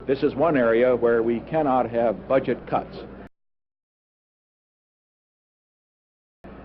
This is one area where we cannot have budget cuts,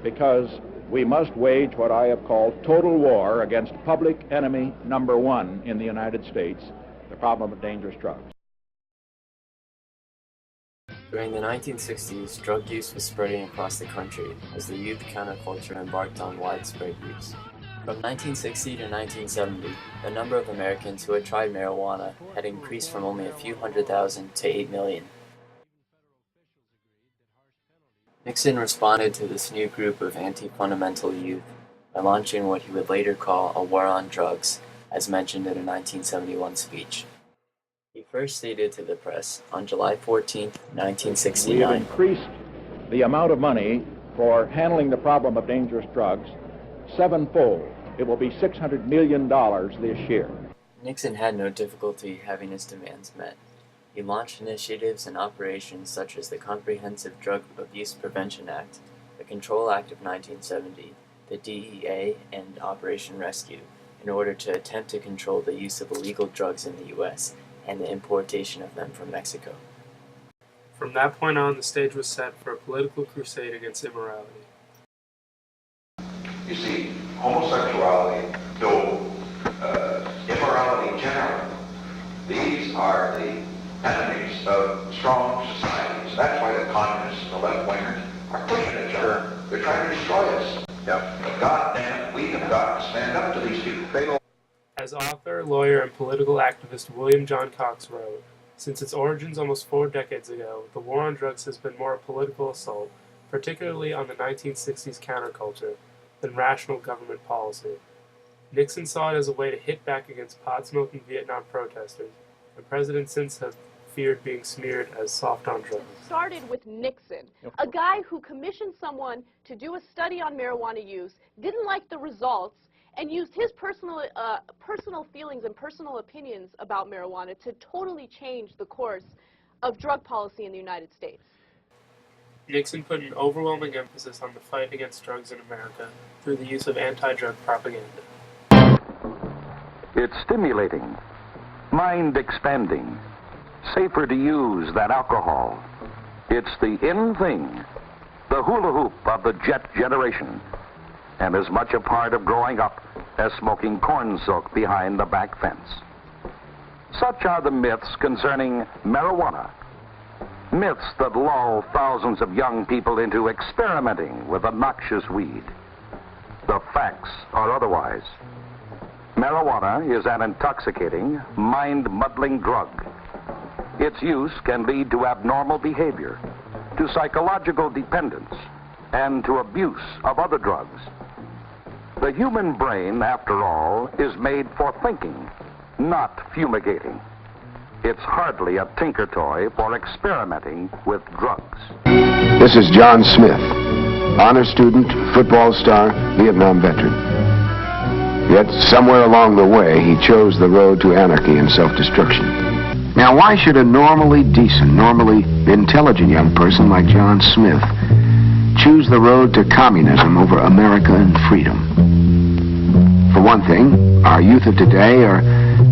because we must wage what I have called total war against public enemy number one in the United States, the problem of dangerous drugs. During the 1960s, drug use was spreading across the country as the youth counterculture embarked on widespread use. From 1960 to 1970, the number of Americans who had tried marijuana had increased from only a few 100,000 to 8 million. Nixon responded to this new group of anti-fundamental youth by launching what he would later call a war on drugs, as mentioned in a 1971 speech. He first stated to the press on July 14, 1969, "We have increased the amount of money for handling the problem of dangerous drugs sevenfold. It will be $600 million this year." Nixon had no difficulty having his demands met. He launched initiatives and operations such as the Comprehensive Drug Abuse Prevention Act, the Control Act of 1970, the DEA, and Operation Rescue, in order to attempt to control the use of illegal drugs in the U.S. and the importation of them from Mexico. From that point on, the stage was set for a political crusade against immorality. You see, homosexuality, though immorality generally, these are the enemies of strong societies. That's why the communists and the left-wingers are pushing each other. They're trying to destroy us. Yep. But God damn it, we have got to stand up to these people. As author, lawyer, and political activist William John Cox wrote, since its origins almost 4 decades ago, the war on drugs has been more a political assault, particularly on the 1960s counterculture, than rational government policy. Nixon saw it as a way to hit back against pot-smoking Vietnam protesters, and presidents since have feared being smeared as soft on drugs. Started with Nixon, a guy who commissioned someone to do a study on marijuana use, didn't like the results, and used his personal feelings and personal opinions about marijuana to totally change the course of drug policy in the United States. Nixon put an overwhelming emphasis on the fight against drugs in America through the use of anti-drug propaganda. It's stimulating, mind-expanding, safer to use than alcohol. It's the in thing, the hula hoop of the jet generation, and as much a part of growing up as smoking corn silk behind the back fence. Such are the myths concerning marijuana. Myths that lull thousands of young people into experimenting with a noxious weed. The facts are otherwise. Marijuana is an intoxicating, mind-muddling drug. Its use can lead to abnormal behavior, to psychological dependence, and to abuse of other drugs. The human brain, after all, is made for thinking, not fumigating. It's hardly a tinker toy for experimenting with drugs. This is John Smith, honor student, football star, Vietnam veteran. Yet somewhere along the way, he chose the road to anarchy and self-destruction. Now, why should a normally decent, normally intelligent young person like John Smith choose the road to communism over America and freedom? For one thing, our youth of today are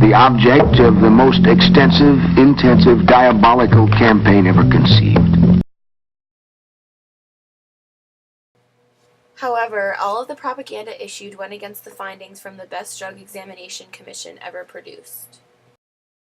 the object of the most extensive, intensive, diabolical campaign ever conceived. However, all of the propaganda issued went against the findings from the Best Drug Examination Commission ever produced.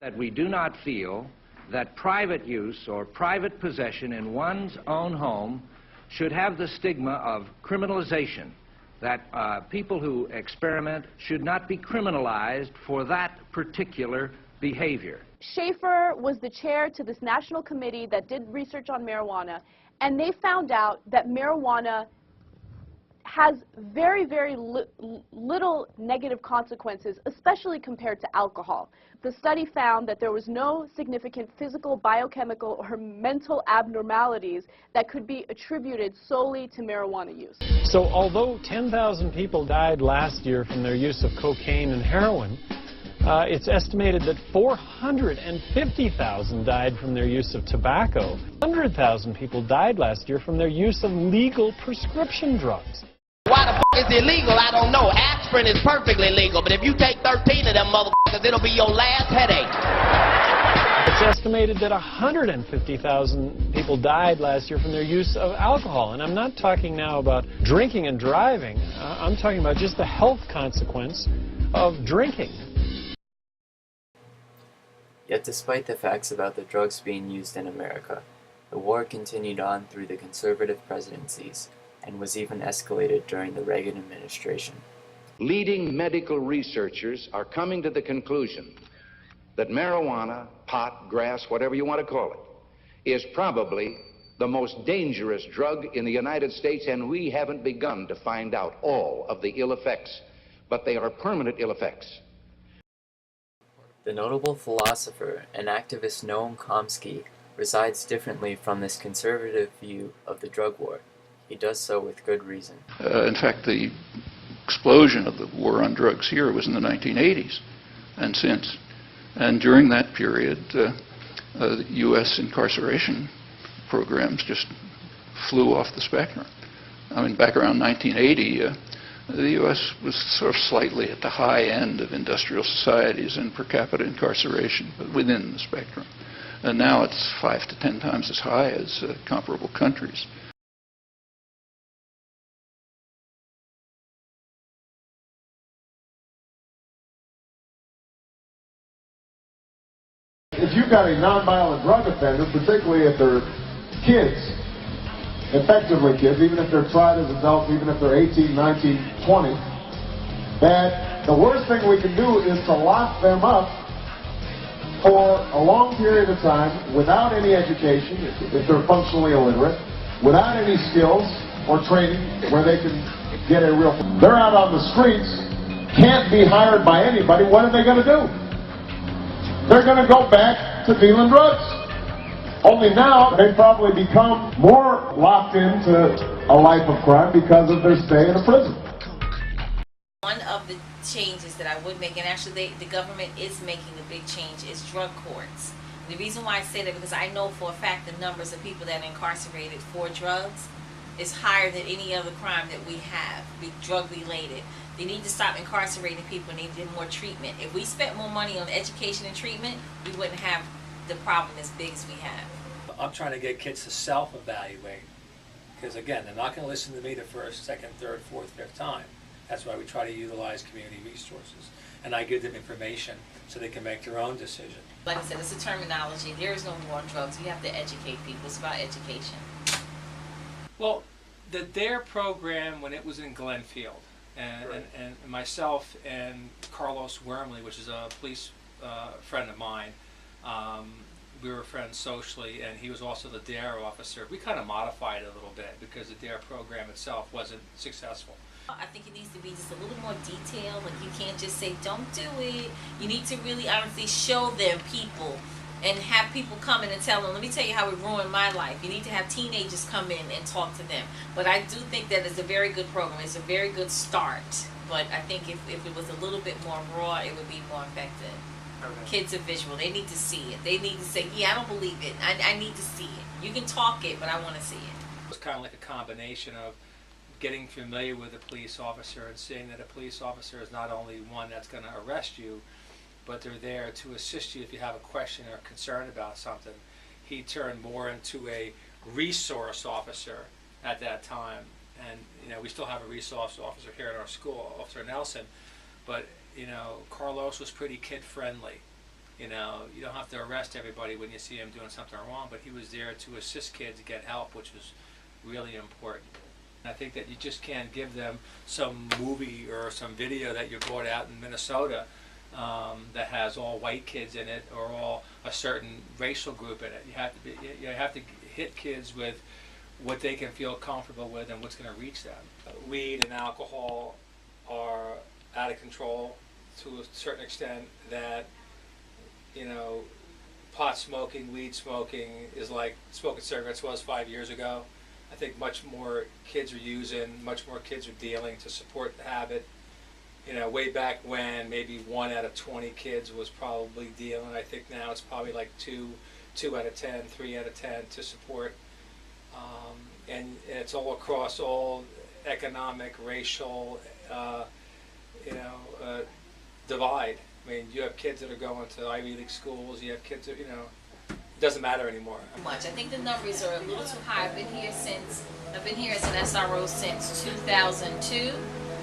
That we do not feel that private use or private possession in one's own home should have the stigma of criminalization, that people who experiment should not be criminalized for that particular behavior. Schaefer was the chair to this national committee that did research on marijuana, and they found out that marijuana has very, very little negative consequences, especially compared to alcohol. The study found that there was no significant physical, biochemical, or mental abnormalities that could be attributed solely to marijuana use. So although 10,000 people died last year from their use of cocaine and heroin, it's estimated that 450,000 died from their use of tobacco. 100,000 people died last year from their use of legal prescription drugs. Why the f*** is it illegal? I don't know. Aspirin is perfectly legal, but if you take 13 of them motherfuckers, it'll be your last headache. It's estimated that 150,000 people died last year from their use of alcohol. And I'm not talking now about drinking and driving. I'm talking about just the health consequence of drinking. Yet despite the facts about the drugs being used in America, the war continued on through the conservative presidencies and was even escalated during the Reagan administration. Leading medical researchers are coming to the conclusion that marijuana, pot, grass, whatever you want to call it, is probably the most dangerous drug in the United States, and we haven't begun to find out all of the ill effects, but they are permanent ill effects. The notable philosopher and activist Noam Chomsky resides differently from this conservative view of the drug war. He does so with good reason. In fact, the explosion of the war on drugs here was in the 1980s and since. And during that period, the U.S. incarceration programs just flew off the spectrum. I mean, back around 1980, the U.S. was sort of slightly at the high end of industrial societies in per capita incarceration, but within the spectrum. And now it's 5 to 10 times as high as comparable countries. If you've got a nonviolent drug offender, particularly if they're kids, effectively kids, even if they're tried as adults, even if they're 18, 19, 20, that the worst thing we can do is to lock them up for a long period of time without any education, if they're functionally illiterate, without any skills or training where they can get a real... They're out on the streets, can't be hired by anybody. What are they going to do? They're going to go back to dealing drugs. Only now they probably become more locked into a life of crime because of their stay in a prison. One of the changes that I would make, and actually the government is making a big change, is drug courts. The reason why I say that, because I know for a fact the numbers of people that are incarcerated for drugs is higher than any other crime that we have, drug related. They need to stop incarcerating people and they need more treatment. If we spent more money on education and treatment, we wouldn't have the problem as big as we have. I'm trying to get kids to self-evaluate, because again, they're not going to listen to me the first, second, third, fourth, fifth time. That's why we try to utilize community resources. And I give them information so they can make their own decision. Like I said, it's a terminology. There is no war on drugs. We have to educate people. It's about education. Well, the DARE program, when it was in Glenfield, and myself and Carlos Wormley, which is a police friend of mine, we were friends socially, and he was also the DARE officer. We kind of modified it a little bit because the DARE program itself wasn't successful. I think it needs to be just a little more detailed. Like, you can't just say, don't do it. You need to really honestly show them people and have people come in and tell them, let me tell you how it ruined my life. You need to have teenagers come in and talk to them. But I do think that it's a very good program. It's a very good start. But I think if it was a little bit more raw, it would be more effective. Okay. Kids are visual. They need to see it. They need to say, yeah, I don't believe it. I need to see it. You can talk it, but I want to see it. It was kind of like a combination of getting familiar with a police officer and seeing that a police officer is not only one that's going to arrest you, but they're there to assist you if you have a question or concern about something. He turned more into a resource officer at that time. And, you know, we still have a resource officer here at our school, Officer Nelson, but, you know, Carlos was pretty kid-friendly. You know, you don't have to arrest everybody when you see him doing something wrong, but he was there to assist kids get help, which was really important. I think that you just can't give them some movie or some video that you brought out in Minnesota that has all white kids in it or all a certain racial group in it. You have to hit kids with what they can feel comfortable with and what's going to reach them. Weed and alcohol are out of control to a certain extent that, you know, pot smoking, weed smoking is like smoking cigarettes was 5 years ago. I think much more kids are using, much more kids are dealing to support the habit. You know, way back when, maybe 1 out of 20 kids was probably dealing. I think now it's probably like 2 out of 10, 3 out of 10 to support. And it's all across all economic, racial, divide. I mean, you have kids that are going to Ivy League schools. You have kids that, it doesn't matter anymore. Much. I think the numbers are a little too high. I've been here as an SRO since 2002,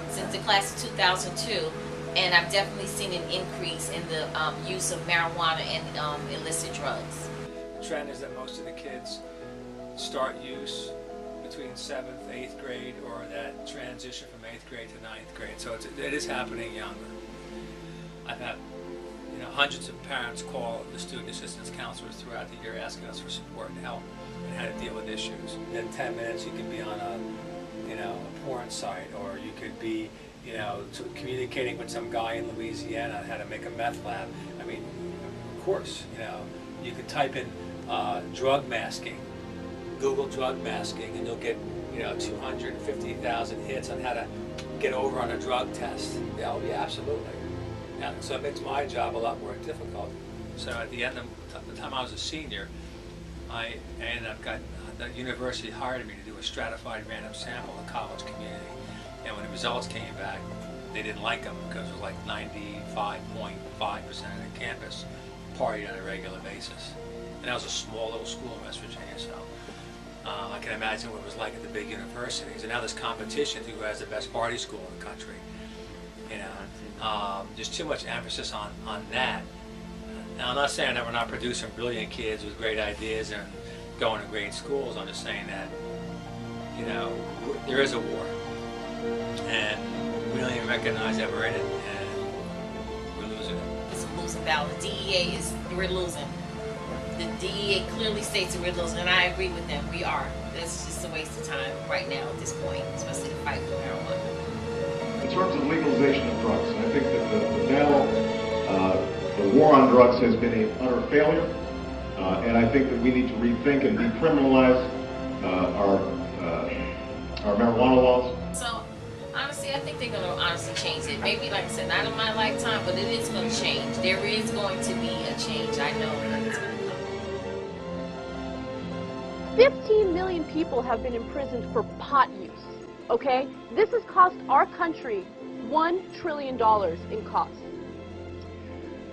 since the class of 2002, and I've definitely seen an increase in the use of marijuana and illicit drugs. The trend is that most of the kids start use between 7th, 8th grade, or that transition from 8th grade to 9th grade. So it is happening younger. I've had hundreds of parents call the student assistance counselors throughout the year asking us for support and help and how to deal with issues. In 10 minutes you could be on a porn site, or you could be communicating with some guy in Louisiana on how to make a meth lab. I mean, of course, you could type in drug masking, Google drug masking, and you'll get 250,000 hits on how to get over on a drug test. Yeah, oh, yeah, absolutely. Yeah, so it makes my job a lot more difficult. So at the end of the time I was a senior, I ended up the university hired me to do a stratified random sample of the college community. And when the results came back, they didn't like them because it was like 95.5% of the campus partied on a regular basis. And that was a small little school in West Virginia, so I can imagine what it was like at the big universities. And now there's competition to who has the best party school in the country. There's too much emphasis on that. Now, I'm not saying that we're not producing brilliant kids with great ideas and going to great schools. I'm just saying that, there is a war. And we don't even recognize that we're in it, and we're losing it. It's a losing battle. The DEA we're losing. The DEA clearly states that we're losing, and I agree with them. We are. It's just a waste of time right now at this point, especially the fight for marijuana. In terms of legalization of drugs, I think that the battle, the war on drugs has been an utter failure, and I think that we need to rethink and decriminalize our marijuana laws. So, honestly, I think they're going to honestly change it. Maybe, like I said, not in my lifetime, but it is going to change. There is going to be a change. I know that it's going to come. 15 million people have been imprisoned for pot use, okay? This has cost our country $1 trillion in costs.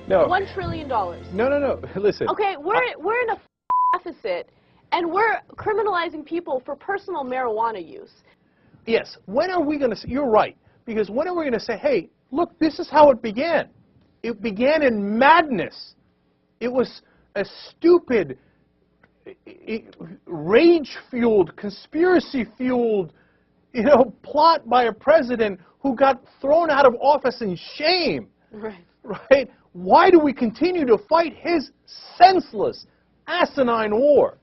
No. $1 trillion. No. Listen. Okay, we're in a deficit, and we're criminalizing people for personal marijuana use. Yes. When are we going to say, you're right, because when are we going to say, hey, look, this is how it began. It began in madness. It was a stupid, rage-fueled, conspiracy-fueled, plot by a president who got thrown out of office in shame. Right? Why do we continue to fight his senseless, asinine war?